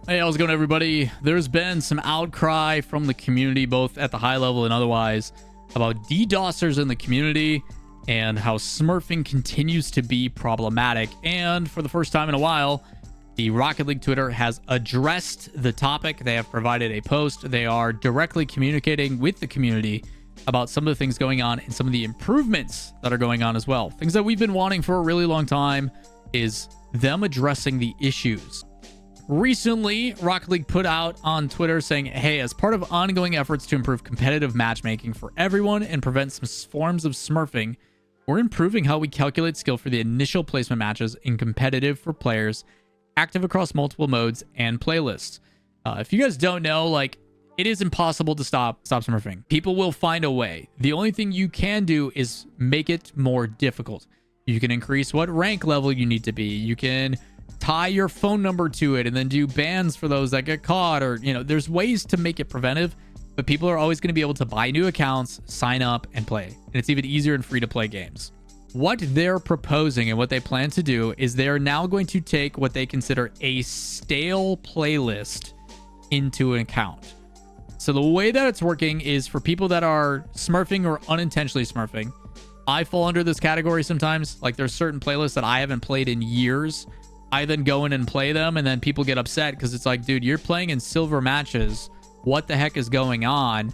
Hey, how's it going, everybody? There's been some outcry from the community, both at the high level and otherwise, about DDoSers in the community and how smurfing continues to be problematic. And for the first time in a while, the Rocket League Twitter has addressed the topic. They have provided a post. They are directly communicating with the community about some of the things going on and some of the improvements that are going on as well. Things that we've been wanting for a really long time is them addressing the issues. Recently, Rocket League put out on Twitter saying, hey, as part of ongoing efforts to improve competitive matchmaking for everyone and prevent some forms of smurfing, we're improving how we calculate skill for the initial placement matches in competitive for players active across multiple modes and playlists. If you guys don't know, like, it is impossible to stop smurfing. People will find a way. The only thing you can do is make it more difficult. You can increase what rank level you need to be. You can tie your phone number to it and then do bans for those that get caught, or, you know, there's ways to make it preventive, but people are always going to be able to buy new accounts, sign up, and play. And it's even easier and free to play games. What they're proposing and what they plan to do is they are now going to take what they consider a stale playlist into an account. So the way that it's working is for people that are smurfing or unintentionally smurfing. I fall under this category sometimes. Like, there's certain playlists that I haven't played in years. I then go in and play them, and then people get upset because it's like, dude, you're playing in silver matches. What the heck is going on?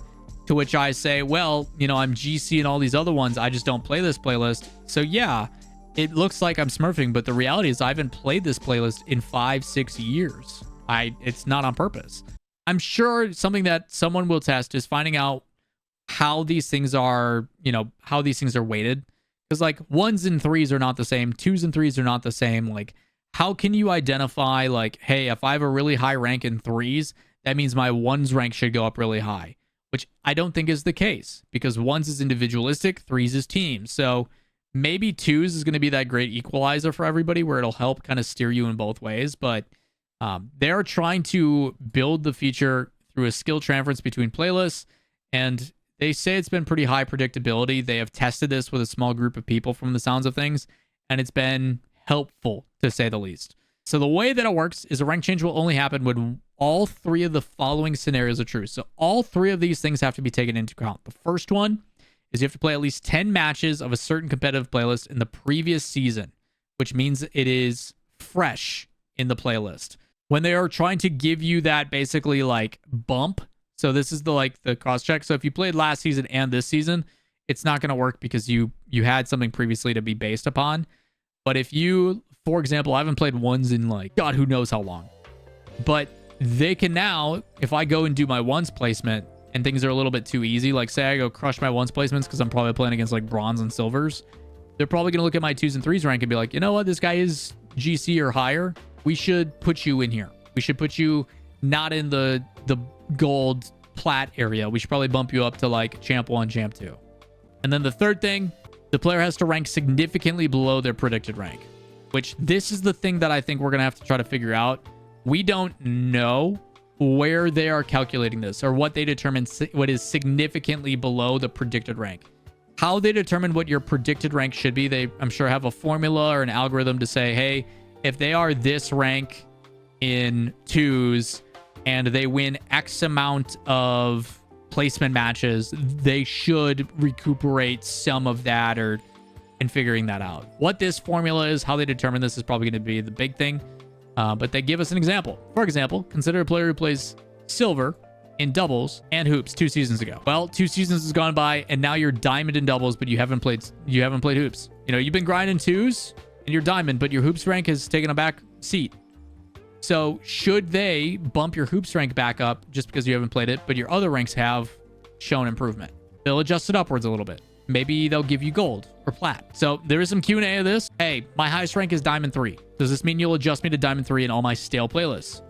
To which I say, well, you know, I'm GC and all these other ones. I just don't play this playlist. So yeah, it looks like I'm smurfing, but the reality is I haven't played this playlist in 5-6 years. It's not on purpose. I'm sure something that someone will test is finding out how these things are, you know, how these things are weighted. Because like 1s and 3s are not the same. 2s and 3s are not the same. Like, how can you identify, like, hey, if I have a really high rank in 3s, that means my 1s rank should go up really high, which I don't think is the case, because 1s is individualistic, 3s is team. So maybe 2s is going to be that great equalizer for everybody where it'll help kind of steer you in both ways. But they're trying to build the feature through a skill transference between playlists, and they say it's been pretty high predictability. They have tested this with a small group of people from the sounds of things, and it's been helpful, to say the least. So the way that it works is a rank change will only happen when all three of the following scenarios are true. So all three of these things have to be taken into account. The first one is you have to play at least 10 matches of a certain competitive playlist in the previous season, which means it is fresh in the playlist. When they are trying to give you that basically like bump, so this is the cross check. So if you played last season and this season, it's not going to work because you had something previously to be based upon. But if you, for example, I haven't played 1s in like God who knows how long, but they can now, if I go and do my 1s placement and things are a little bit too easy, like say I go crush my 1s placements because I'm probably playing against like bronze and silvers, they're probably going to look at my 2s and 3s rank and be like, you know what, this guy is GC or higher. We should put you in here. We should put you not in the gold plat area. We should probably bump you up to like champ 1, champ 2. And then the third thing, the player has to rank significantly below their predicted rank, which this is the thing that I think we're going to have to try to figure out. We don't know where they are calculating this or what they determine what is significantly below the predicted rank. How they determine what your predicted rank should be, they, I'm sure, have a formula or an algorithm to say, hey, if they are this rank in 2s and they win X amount of placement matches, they should recuperate some of that, or and figuring that out. What this formula is, how they determine this, is probably going to be the big thing. But they give us an example. For example, consider a player who plays silver in doubles and hoops 2 seasons ago. Well, 2 seasons has gone by and now you're diamond in doubles, but you haven't played hoops. You know, you've been grinding 2s and you're diamond, but your hoops rank has taken a back seat. So should they bump your hoops rank back up just because you haven't played it, but your other ranks have shown improvement? They'll adjust it upwards a little bit. Maybe they'll give you gold or plat. So there is some Q&A of this. Hey, my highest rank is diamond 3. Does this mean you'll adjust me to diamond 3 in all my stale playlists?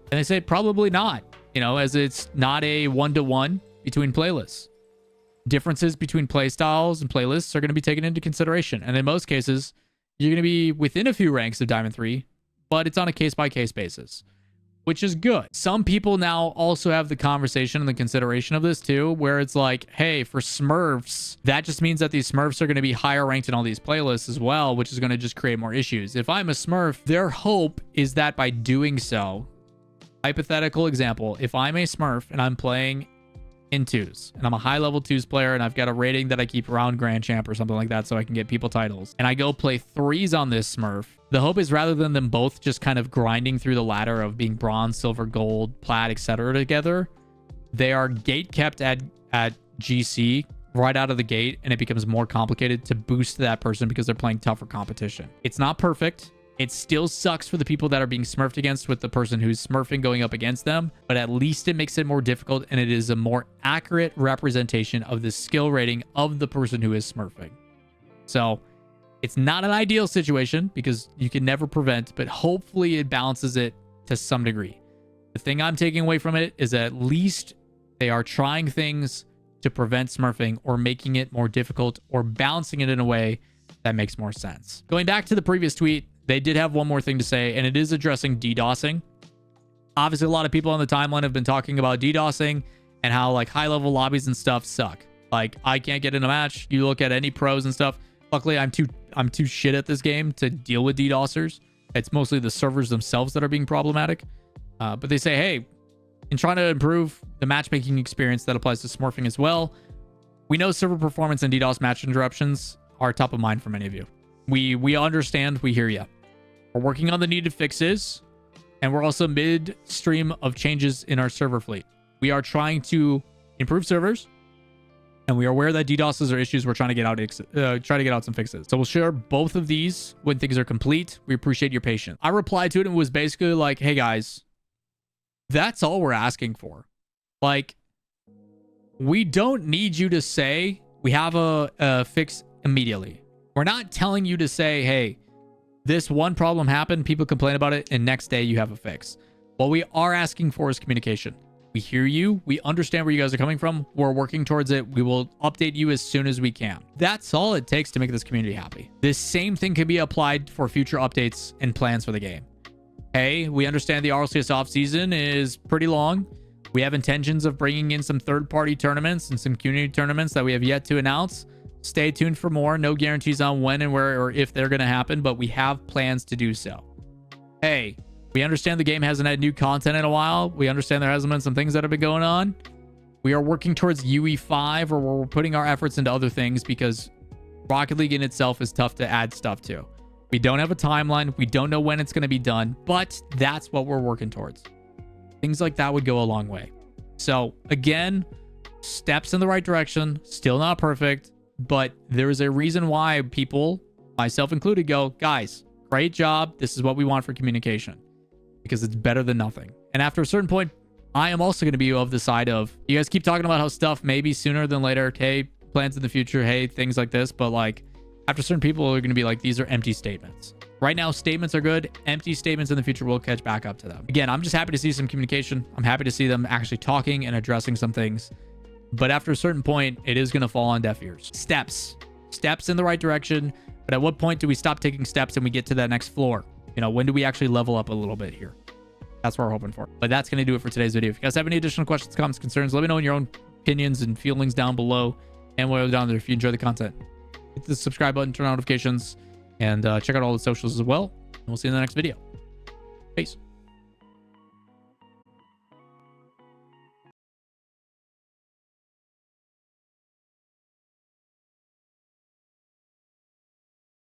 And they say probably not, you know, as it's not a 1-to-1 between playlists. Differences between playstyles and playlists are going to be taken into consideration. And in most cases, you're going to be within a few ranks of diamond 3, but it's on a case-by-case basis, which is good. Some people now also have the conversation and the consideration of this too, where it's like, hey, for Smurfs, that just means that these Smurfs are going to be higher ranked in all these playlists as well, which is going to just create more issues. If I'm a Smurf, their hope is that by doing so, Hypothetical example. If I'm a Smurf and I'm playing in 2s and I'm a high level 2s player and I've got a rating that I keep around Grand Champ or something like that so I can get people titles, and I go play 3s on this Smurf, the hope is rather than them both just kind of grinding through the ladder of being bronze, silver, gold, plat, etc. together, they are gate kept at GC right out of the gate, and it becomes more complicated to boost that person because they're playing tougher competition. It's not perfect. It still sucks for the people that are being smurfed against with the person who's smurfing going up against them, but at least it makes it more difficult, and it is a more accurate representation of the skill rating of the person who is smurfing. So it's not an ideal situation because you can never prevent, but hopefully it balances it to some degree. The thing I'm taking away from it is that at least they are trying things to prevent smurfing or making it more difficult or balancing it in a way that makes more sense. Going back to the previous tweet, they did have one more thing to say, and it is addressing DDoSing. Obviously, a lot of people on the timeline have been talking about DDoSing and how like high-level lobbies and stuff suck. Like, I can't get in a match. You look at any pros and stuff. Luckily, I'm too shit at this game to deal with DDoSers. It's mostly the servers themselves that are being problematic. But they say, hey, in trying to improve the matchmaking experience, that applies to smurfing as well. We know server performance and DDoS match interruptions are top of mind for many of you. We understand. We hear you. We're working on the needed fixes, and we're also midstream of changes in our server fleet. We are trying to improve servers, and we are aware that DDoSs are issues we're trying to get out some fixes. So we'll share both of these when things are complete. We appreciate your patience. I replied to it and was basically like, hey guys, that's all we're asking for. Like, we don't need you to say we have a fix immediately. We're not telling you to say, hey, this one problem happened, people complain about it, and next day you have a fix. What we are asking for is communication. We hear you. We understand where you guys are coming from. We're working towards it. We will update you as soon as we can. That's all it takes to make this community happy. This same thing can be applied for future updates and plans for the game. Hey, we understand the RLCS offseason is pretty long. We have intentions of bringing in some third-party tournaments and some community tournaments that we have yet to announce. Stay tuned for more. No guarantees on when and where or if they're going to happen, but we have plans to do so. Hey, we understand the game hasn't had new content in a while. We understand there hasn't been some things that have been going on. We are working towards UE5, or we're putting our efforts into other things because Rocket League in itself is tough to add stuff to. We don't have a timeline. We don't know when it's going to be done, but that's what we're working towards. Things like that would go a long way. So again, steps in the right direction. Still not perfect. But there is a reason why people, myself included, go, guys, great job. This is what we want for communication because it's better than nothing. And after a certain point, I am also going to be of the side of, you guys keep talking about how stuff maybe sooner than later. Hey, plans in the future. Hey, things like this. But like after certain people are going to be like, these are empty statements. Right now, statements are good. Empty statements in the future will catch back up to them. Again, I'm just happy to see some communication. I'm happy to see them actually talking and addressing some things. But after a certain point, it is going to fall on deaf ears. Steps in the right direction. But at what point do we stop taking steps and we get to that next floor? You know, when do we actually level up a little bit here? That's what we're hoping for. But that's going to do it for today's video. If you guys have any additional questions, comments, concerns, let me know in your own opinions and feelings down below. And while you're down there, if you enjoy the content, hit the subscribe button, turn on notifications, and check out all the socials as well. And we'll see you in the next video. Peace.